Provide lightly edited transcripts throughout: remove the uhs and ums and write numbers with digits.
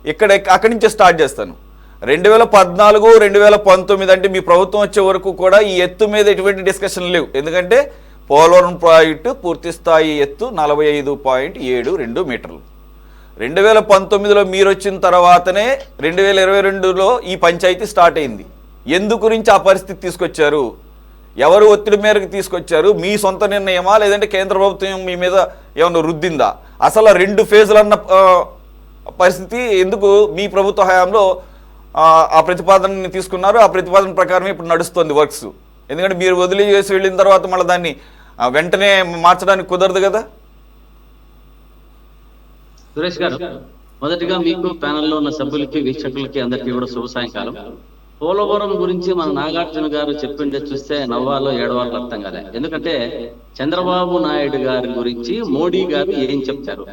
అక్కడి నుంచే స్టార్ట్ చేస్తాను. 2014, 2019 అంటే మీ ప్రభుత్వం వచ్చే వరకు కూడా ఈ ఎత్తు మీద ఎటువంటి డిస్కషన్ లేవు. ఎందుకంటే పోలవరం ప్రాజెక్టు పూర్తి స్థాయి ఎత్తు 45.72 మీటర్లు. 2019లో మీరు వచ్చిన తర్వాతనే 2022లో ఈ పంచాయతీ స్టార్ట్ అయింది. ఎందు గురించి ఆ పరిస్థితి తీసుకొచ్చారు? ఎవరు ఒత్తిడి మేరకు తీసుకొచ్చారు? మీ సొంత నిర్ణయమా, లేదంటే కేంద్ర ప్రభుత్వం మీ మీద ఏమైనా రుద్దిందా? అసలు 2 ఫేజులు అన్న పరిస్థితి ఎందుకు మీ ప్రభుత్వ హయాంలో ఆ ప్రతిపాదనని తీసుకున్నారు? ఆ ప్రతిపాదన ప్రకారమే ఇప్పుడు నడుస్తుంది వర్క్స్. ఎందుకంటే మీరు వదిలేసి వెళ్ళిన తర్వాత మళ్ళీ దాన్ని వెంటనే మార్చడానికి కుదరదు కదా. సురేష్ గారు, మొదటిగా మీకు ప్యానెల్లో ఉన్న సభ్యులకి, వీక్షకులకి అందరికీ కూడా శుభ సాయంకాలం. పోలవరం గురించి మన నాగార్జున గారు చెప్పిండే చూస్తే నవ్వాలో ఏడవాలో అర్థం కాలే. ఎందుకంటే చంద్రబాబు నాయుడు గారి గురించి మోడీ గారు ఏం చెప్తారు,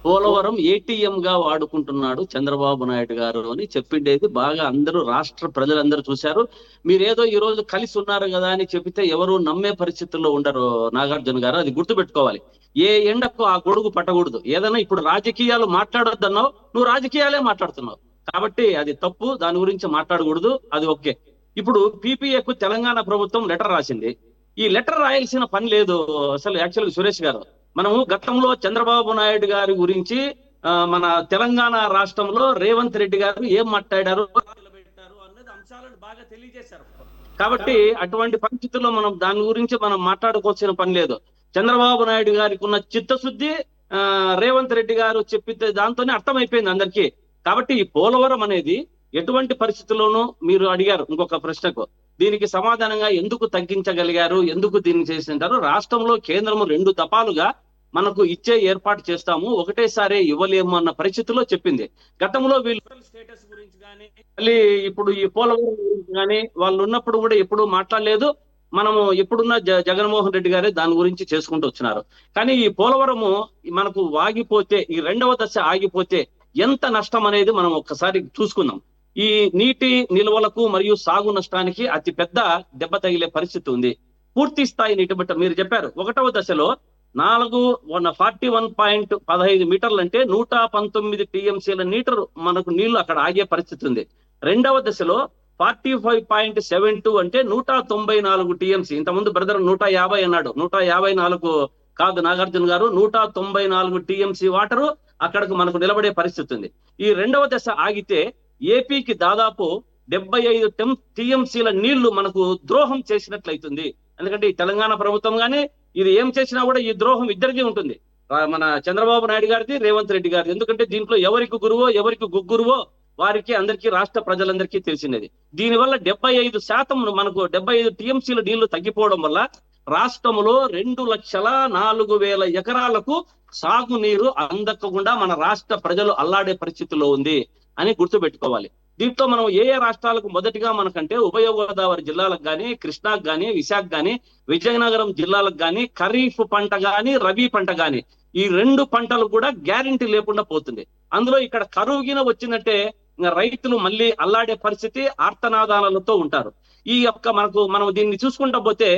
పోలవరం ఏటీఎం గా వాడుకుంటున్నాడు చంద్రబాబు నాయుడు గారు అని చెప్పిండేది బాగా అందరూ, రాష్ట్ర ప్రజలందరూ చూశారు. మీరేదో ఈ రోజు కలిసి ఉన్నారు కదా అని చెబితే ఎవరు నమ్మే పరిస్థితుల్లో ఉండరు నాగార్జున గారు, అది గుర్తుపెట్టుకోవాలి. ఏ ఎండకు ఆ గొడుగు పట్టకూడదు. ఏదైనా ఇప్పుడు రాజకీయాలు మాట్లాడొద్దన్నావు, నువ్వు రాజకీయాలే మాట్లాడుతున్నావు కాబట్టి అది తప్పు, దాని గురించి మాట్లాడకూడదు, అది ఓకే. ఇప్పుడు పీపీఏకు తెలంగాణ ప్రభుత్వం లెటర్ రాసింది. ఈ లెటర్ రాయాల్సిన పని లేదు అసలు. యాక్చువల్గా సురేష్ గారు, మనము గతంలో చంద్రబాబు నాయుడు గారి గురించి మన తెలంగాణ రాష్ట్రంలో రేవంత్ రెడ్డి గారు ఏం మాట్లాడారు, నిలబెట్టారు అన్నది అంశాలను బాగా తెలియజేశారు. కాబట్టి అటువంటి పరిస్థితుల్లో మనం దాని గురించి మనం మాట్లాడుకోవాల్సిన పని లేదు. చంద్రబాబు నాయుడు గారికి ఉన్న చిత్తశుద్ధి రేవంత్ రెడ్డి గారు చెప్పితే దాంతోనే అర్థమైపోయింది అందరికీ. కాబట్టి ఈ పోలవరం అనేది ఎటువంటి పరిస్థితుల్లోనూ, మీరు అడిగారు ఇంకొక ప్రశ్నకు, దీనికి సమాధానంగా ఎందుకు తగ్గించగలిగారు, ఎందుకు దీన్ని చేసింటారు, రాష్ట్రంలో కేంద్రము 2 దఫాలుగా మనకు ఇచ్చే ఏర్పాటు చేస్తాము, ఒకటేసారి ఇవ్వలేము అన్న పరిస్థితిలో చెప్పింది. గతంలో వీళ్ళు స్టేటస్ గురించి కానీ, మళ్ళీ ఇప్పుడు ఈ పోలవరం గురించి కానీ వాళ్ళు ఉన్నప్పుడు కూడా ఎప్పుడూ మాట్లాడలేదు. మనము ఎప్పుడున్న జగన్మోహన్ రెడ్డి గారే దాని గురించి చేసుకుంటూ వచ్చినారు. కానీ ఈ పోలవరము మనకు ఆగిపోతే, ఈ 2వ దశ ఆగిపోతే ఎంత నష్టం అనేది మనం ఒక్కసారి చూసుకుందాం. ఈ నీటి నిల్వలకు మరియు సాగు నష్టానికి అతి పెద్ద దెబ్బ తగిలే పరిస్థితి ఉంది. పూర్తి స్థాయి నీటి మట్టం మీరు చెప్పారు, 1వ దశలో 41.15 మీటర్లు అంటే 119 టీఎంసీల మనకు నీళ్లు అక్కడ ఆగే పరిస్థితి ఉంది. 2వ దశలో 45.72 అంటే 194 టీఎంసీ. ఇంతకుముందు బ్రదర్ 150 అన్నాడు, 154 కాదు నాగార్జున గారు, 194 టీఎంసీ వాటరు అక్కడకు మనకు నిలబడే పరిస్థితి ఉంది. ఈ 2వ దశ ఆగితే ఏపీకి దాదాపు 75 టీఎంసీల నీళ్లు మనకు ద్రోహం చేసినట్లయితుంది. ఎందుకంటే ఈ తెలంగాణ ప్రభుత్వం కానీ ఇది ఏం చేసినా కూడా ఈ ద్రోహం ఇద్దరికీ ఉంటుంది, మన చంద్రబాబు నాయుడు గారిది, రేవంత్ రెడ్డి గారిది. ఎందుకంటే దీంట్లో ఎవరికి గురువో ఎవరికి గుగ్గురువో వారికి అందరికీ, రాష్ట్ర ప్రజలందరికీ తెలిసినది. దీనివల్ల 75% మనకు 75 టీఎంసీల నీళ్లు తగ్గిపోవడం వల్ల రాష్ట్రంలో 2,04,000 ఎకరాలకు సాగునీరు అందకుండా మన రాష్ట్ర ప్రజలు అల్లాడే పరిస్థితిలో ఉంది అని గుర్తుపెట్టుకోవాలి. దీంట్లో మనం ఏ రాష్ట్రాలకు మొదటిగా మనకంటే ఉభయ గోదావరి జిల్లాలకు కానీ, కృష్ణాకు కానీ, విశాఖ కానీ, విజయనగరం జిల్లాలకు కానీ ఖరీఫ్ పంట కానీ, రబీ పంట కానీ, ఈ 2 పంటలు కూడా గ్యారెంటీ లేకుండా పోతుంది. అందులో ఇక్కడ కరువుగిన వచ్చిందంటే రైతులు మళ్ళీ అల్లాడే పరిస్థితి, ఆర్తనాదాలతో ఉంటారు. ఈ యొక్క మనం దీన్ని చూసుకుంటా పోతే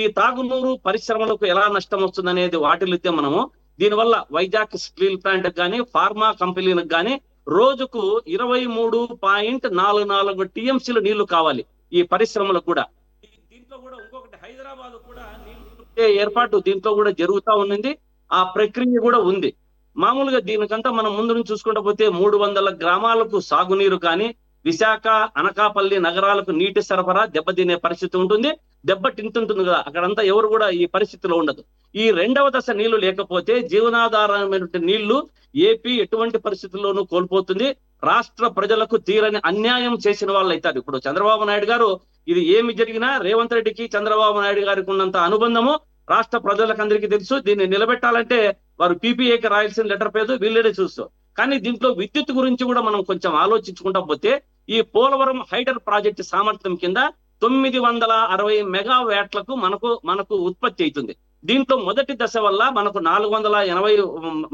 ఈ తాగునూరు పరిశ్రమలకు ఎలా నష్టం వస్తుంది అనేది వాటిల్లితే మనము దీనివల్ల వైజాగ్ స్టీల్ ప్లాంట్ కానీ, ఫార్మా కంపెనీలకు కానీ రోజుకు 23.44 టీఎంసీల నీళ్లు కావాలి ఈ పరిశ్రమలకు కూడా. దీంట్లో కూడా ఇంకొకటి హైదరాబాద్ కూడా నీళ్లు ఏర్పాటు దీంట్లో కూడా జరుగుతూ ఉన్నది, ఆ ప్రక్రియ కూడా ఉంది. మామూలుగా దీనికంతా మనం ముందు నుంచి చూసుకుంటూ పోతే 300 గ్రామాలకు సాగునీరు కానీ, విశాఖ, అనకాపల్లి నగరాలకు నీటి సరఫరా దెబ్బతినే పరిస్థితి ఉంటుంది, దెబ్బతింటుంటుంది కదా. అక్కడంతా ఎవరు కూడా ఈ పరిస్థితిలో ఉండదు. ఈ 2వ దశ నీళ్లు లేకపోతే జీవనాధారమైన నీళ్లు ఏపీ ఎటువంటి పరిస్థితుల్లోనూ కోల్పోతుంది. రాష్ట్ర ప్రజలకు తీరని అన్యాయం చేసిన వాళ్ళు అవుతారు. ఇప్పుడు చంద్రబాబు నాయుడు గారు, ఇది ఏమి జరిగినా రేవంత్ రెడ్డికి చంద్రబాబు నాయుడు గారికి ఉన్నంత అనుబంధము రాష్ట్ర ప్రజలకు అందరికీ తెలుసు. దీన్ని నిలబెట్టాలంటే వారు పీపీఏకి రాయాల్సిన లెటర్ పేరు వీళ్ళనే చూస్తూ. కానీ దీంట్లో విద్యుత్ గురించి కూడా మనం కొంచెం ఆలోచించుకుంటా పోతే ఈ పోలవరం హైడర్ ప్రాజెక్టు సామర్థ్యం కింద 960 మెగావాట్లకు మనకు ఉత్పత్తి అవుతుంది. దీంట్లో మొదటి దశ వల్ల మనకు 480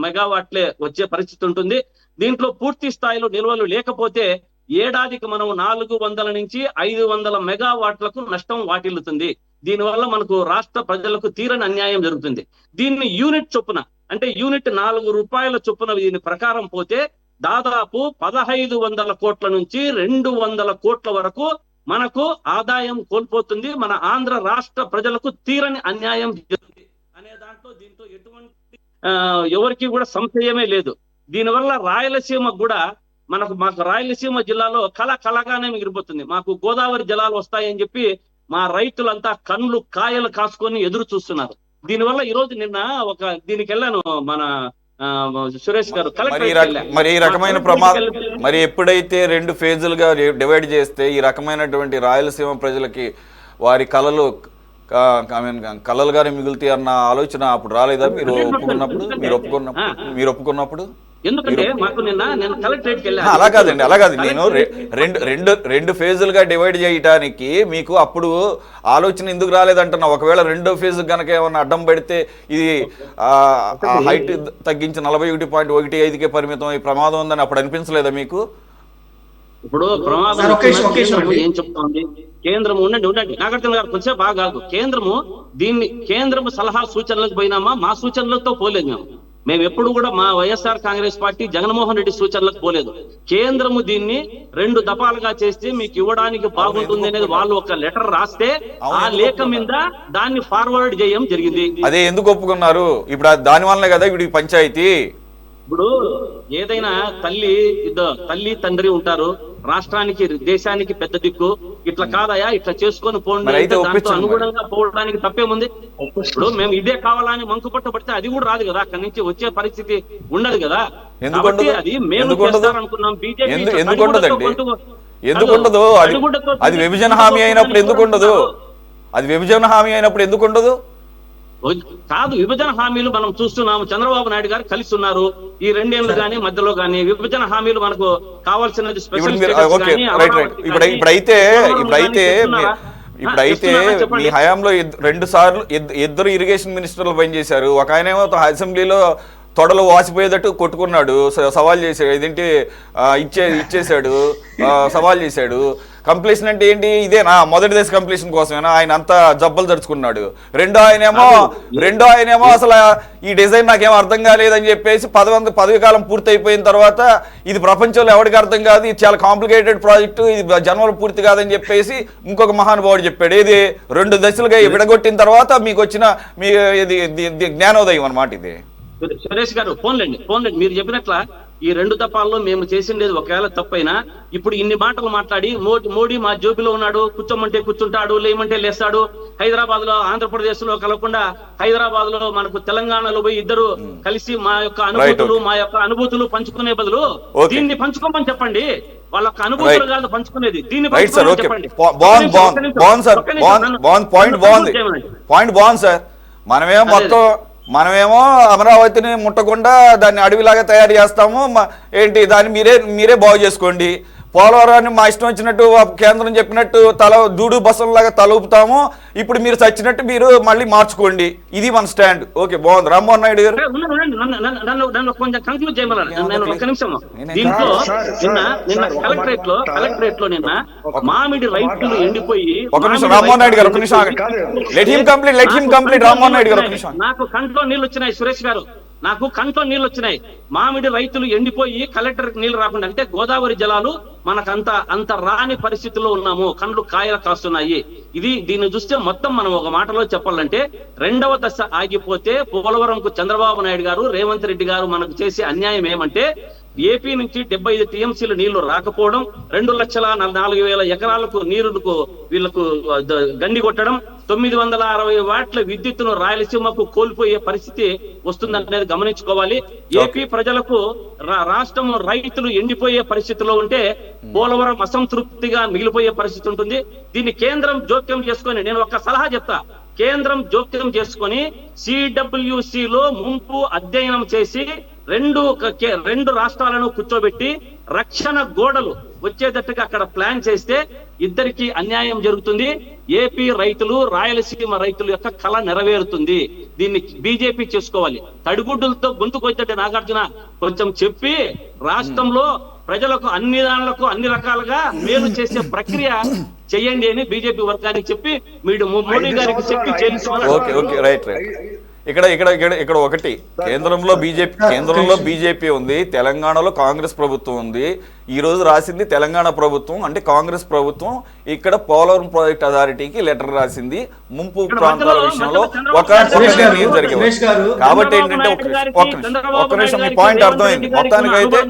మెగావాట్లే వచ్చే పరిస్థితి ఉంటుంది. దీంట్లో పూర్తి స్థాయిలో నిల్వలు లేకపోతే ఏడాదికి మనం 400 నుంచి 500 మెగావాట్లకు నష్టం వాటిల్లుతుంది. దీనివల్ల మనకు రాష్ట్ర ప్రజలకు తీరని అన్యాయం జరుగుతుంది. దీన్ని యూనిట్ చొప్పున అంటే యూనిట్ 4 రూపాయల చొప్పున దీని ప్రకారం పోతే దాదాపు 1500 కోట్ల నుంచి 200 కోట్ల వరకు మనకు ఆదాయం కోల్పోతుంది. మన ఆంధ్ర రాష్ట్ర ప్రజలకు తీరని అన్యాయం జరుగుతుంది అనే దాంట్లో దీంతో ఎటువంటి ఎవరికి కూడా సంశయమే లేదు. దీనివల్ల రాయలసీమ కూడా మాకు రాయలసీమ జిల్లాలో కలగానే మిగిలిపోతుంది. మాకు గోదావరి జలాలు వస్తాయని చెప్పి మా రైతులంతా కళ్ళు కాయలు కాసుకొని ఎదురు చూస్తున్నారు. దీనివల్ల ఈ రోజు నిన్న దీనికి వెళ్ళాను మన సురేష్ గారు మరి ఈ రకమైన మరి ఎప్పుడైతే 2 ఫేజులుగా డివైడ్ చేస్తే ఈ రకమైనటువంటి రాయలసీమ ప్రజలకి వారి కళలుగానే మిగులుతాయి అన్న ఆలోచన అప్పుడు రాలేదా? మీరు ఒప్పుకున్నప్పుడు ఎందుకంటే మాకు నేను కలెక్టరేట్కి వెళ్ళాను. అలా కాదు నేను రెండు ఫేజులుగా డివైడ్ చేయడానికి మీకు అప్పుడు ఆలోచన ఎందుకు రాలేదంటున్నా. ఒకవేళ 2వ ఫేజ్ కనుక ఏమన్నా అడ్డం పెడితే ఇది హైట్ తగ్గించి 41.15కే పరిమితం అయ్యే ప్రమాదం ఉందని అప్పుడు అనిపించలేదా మీకు? ఇప్పుడు ప్రమాదం ఏం చెప్తోంది కేంద్రం? ఉండండి నాగార్జున గారు కొంచెం బాగా కాదు. కేంద్రము సలహా సూచనలకు పోయినామా? మా సూచనలతో పోలేదు. మేము ఎప్పుడు కూడా మా వైఎస్ఆర్ కాంగ్రెస్ పార్టీ జగన్మోహన్ రెడ్డి సూచనలకు పోలేదు. కేంద్రము దీన్ని 2 దఫాలుగా చేస్తే మీకు ఇవ్వడానికి బాగుంటుంది అనేది వాళ్ళు ఒక లెటర్ రాస్తే ఆ లేఖ మీద దాన్ని ఫార్వర్డ్ చేయడం జరిగింది. అదే ఎందుకు ఒప్పుకున్నారు? ఇప్పుడు దాని వల్లనే కదా ఇప్పుడు పంచాయతీ. ఇప్పుడు ఏదైనా తల్లి తండ్రి ఉంటారు, రాష్ట్రానికి దేశానికి పెద్ద దిక్కు. ఇట్లా కాదయా ఇట్లా చేసుకొని పోండి, దాంతో అనుగుణంగా పోవడానికి తప్పేముంది? ఇప్పుడు మేము ఇదే కావాలని మంకుపట్టు పడితే అది కూడా రాదు కదా, అక్కడి నుంచి వచ్చే పరిస్థితి ఉండదు కదా. అది మేము చేస్తారనుకున్నాం. బీజేపీ ఎందుకుండదు? అది విభజన హామీ అయినప్పుడు ఎందుకుండదు? కాదు, విభజన హామీలు మనం చూస్తున్నాము. చంద్రబాబు నాయుడు గారు కలిసి ఉన్నారు ఈ 2 ఏళ్ళు గానీ మధ్యలో గానీ. విభజన హామీలు మనకు కావాల్సినది ఇప్పుడైతే మీ హయాంలో 2 సార్లు ఇద్దరు ఇరిగేషన్ మినిస్టర్లు పనిచేశారు. ఒక ఆయనేమో అసెంబ్లీలో తొడలు వాసిపోయేటట్టు కొట్టుకున్నాడు, సవాల్ చేశాడు. ఇదేంటి ఇచ్చేసాడు, సవాల్ చేశాడు. కంప్లీషన్ అంటే ఏంటి? ఇదేనా మొదటి దశ కంప్లీషన్ కోసమేనా? ఆయన అంతా జబ్బలు జరుచుకున్నాడు. రెండో ఆయనేమో అసలు ఈ డిజైన్ నాకేమో అర్థం కాలేదని చెప్పేసి పదవి కాలం పూర్తయిపోయిన తర్వాత ఇది ప్రపంచంలో ఎవరికి అర్థం కాదు, ఇది చాలా కాంప్లికేటెడ్ ప్రాజెక్టు, ఇది జన్మలు పూర్తి కాదని చెప్పేసి ఇంకొక మహానుభావుడు చెప్పాడు. ఇది 2 దశలుగా విడగొట్టిన తర్వాత మీకు వచ్చిన ఇది జ్ఞానోదయం అన్నమాట. ఇది సురేష్ గారు పోన్లేండి మీరు చెప్పినట్ల ఈ 2 దఫాల్లో మేము చేసిండేది ఒకవేళ తప్పైనా ఇప్పుడు ఇన్ని మాటలు మాట్లాడి మోడీ మా జోబిలో ఉన్నాడు, కూర్చోమంటే కూర్చుంటాడు, లేమంటే లేస్తాడు. హైదరాబాద్ లో ఆంధ్రప్రదేశ్ లో కలగకుండా హైదరాబాద్ లో మనకు తెలంగాణలో పోయి ఇద్దరు కలిసి మా యొక్క అనుభూతులు పంచుకునే బదులు దీన్ని పంచుకోమని చెప్పండి. వాళ్ళ అనుభూతులు కాదు పంచుకునేది, దీన్ని చెప్పండి. పాయింట్ బాగుంది సార్. మనమేమో అమరావతిని ముట్టకుండా దాన్ని అడవిలాగా తయారు చేస్తాము. ఏంటి దాన్ని మీరే బాగు చేసుకోండి. పోలవరాన్ని మా ఇష్టం వచ్చినట్టు కేంద్రం చెప్పినట్టు దూడు బస్సులాగా తలూపుతాము. ఇప్పుడు మీరు చచ్చినట్టు మీరు మళ్ళీ మార్చుకోండి. ఇది మన స్టాండ్. ఓకే, బాగుంది. రామ్మోహన్ నాయుడు గారు నన్ను కొంచెం కంక్లూడ్ చేయమన్నారు. నేను ఒక్క నిమిషం. దీంట్లో నిన్న కలెక్టరేట్ లో నిన్న మామిడి రైతులు ఎండిపోయి ఒక నిమిషం రామ్మోహన్ నాయుడు గారు, ఒక నిమిషం let him complete Rammohan Naidu గారు ఒక నిమిషం. నాకు కంట్లో నీళ్ళు వచ్చినాయి సురేష్ గారు, నాకు కంట్లో నీళ్ళు వచ్చినాయి. మామిడి రైతులు ఎండిపోయి కలెక్టర్ నీళ్లు రాకుండా, అంటే గోదావరి జలాలు అంత రాని పరిస్థితుల్లో ఉన్నాము. కండ్లు కాయలు కాస్తున్నాయి. దీన్ని చూస్తే మొత్తం మనం ఒక మాటలో చెప్పాలంటే 2వ దశ ఆగిపోతే పోలవరంకు చంద్రబాబు నాయుడు గారు, రేవంత్ రెడ్డి గారు మనకు చేసే అన్యాయం ఏమంటే ఏపీ నుంచి 75 టీఎంసీలు నీళ్లు రాకపోవడం, 2,04,000 ఎకరాలకు నీరుకు వీళ్లకు గండి కొట్టడం, 960 వాట్ల విద్యుత్తును రాయలసీమకు కోల్పోయే పరిస్థితి వస్తుందనేది గమనించుకోవాలి. ఏపీ ప్రజలకు రాష్ట్రం రైతులు ఎండిపోయే పరిస్థితిలో ఉంటే పోలవరం అసంతృప్తిగా మిగిలిపోయే పరిస్థితి ఉంటుంది. దీన్ని కేంద్రం జోక్యం చేసుకొని, నేను ఒక సలహా చెప్తా, కేంద్రం జోక్యం చేసుకొని CWC లో ముంపు అధ్యయనం చేసి 2 రాష్ట్రాలను కూర్చోబెట్టి రక్షణ గోడలు వచ్చేటట్టుగా అక్కడ ప్లాన్ చేస్తే ఇద్దరికి అన్యాయం జరుగుతుంది. ఏపీ రైతులు, రాయలసీమ రైతుల యొక్క కళ నెరవేరుతుంది. దీన్ని బీజేపీ చేసుకోవాలి. తడిగుడ్డులతో గొంతుకొచ్చేట నాగార్జున కొంచెం చెప్పి రాష్ట్రంలో ప్రజలకు అన్ని రకాలుగా మేలు చేసే ప్రక్రియ చేయండి అని బీజేపీ వర్గానికి చెప్పి మీరు మోడీ గారికి చెప్పి చేయించుకోవాలి. ఇక్కడ ఇక్కడ ఇక్కడ ఇక్కడ ఒకటి కేంద్రంలో బీజేపీ ఉంది, తెలంగాణలో కాంగ్రెస్ ప్రభుత్వం ఉంది. ఈ రోజు రాసింది తెలంగాణ ప్రభుత్వం, అంటే కాంగ్రెస్ ప్రభుత్వం ఇక్కడ పోలవరం ప్రాజెక్ట్ అథారిటీకి లెటర్ రాసింది ముంపు ప్రాంతాల విషయంలో ఒక నిర్ణయం జరిగింది. కాబట్టి ఏంటంటే ఒక్క నిమిషం మీ పాయింట్ అర్థమైంది. మొత్తానికి అయితే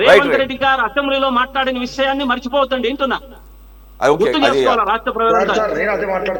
రేవంత్ రెడ్డి గారు అసెంబ్లీలో మాట్లాడిన విషయాన్ని మర్చిపోతుంది వింటున్నా. ఓకే, అది రాష్ట్ర ప్రజలు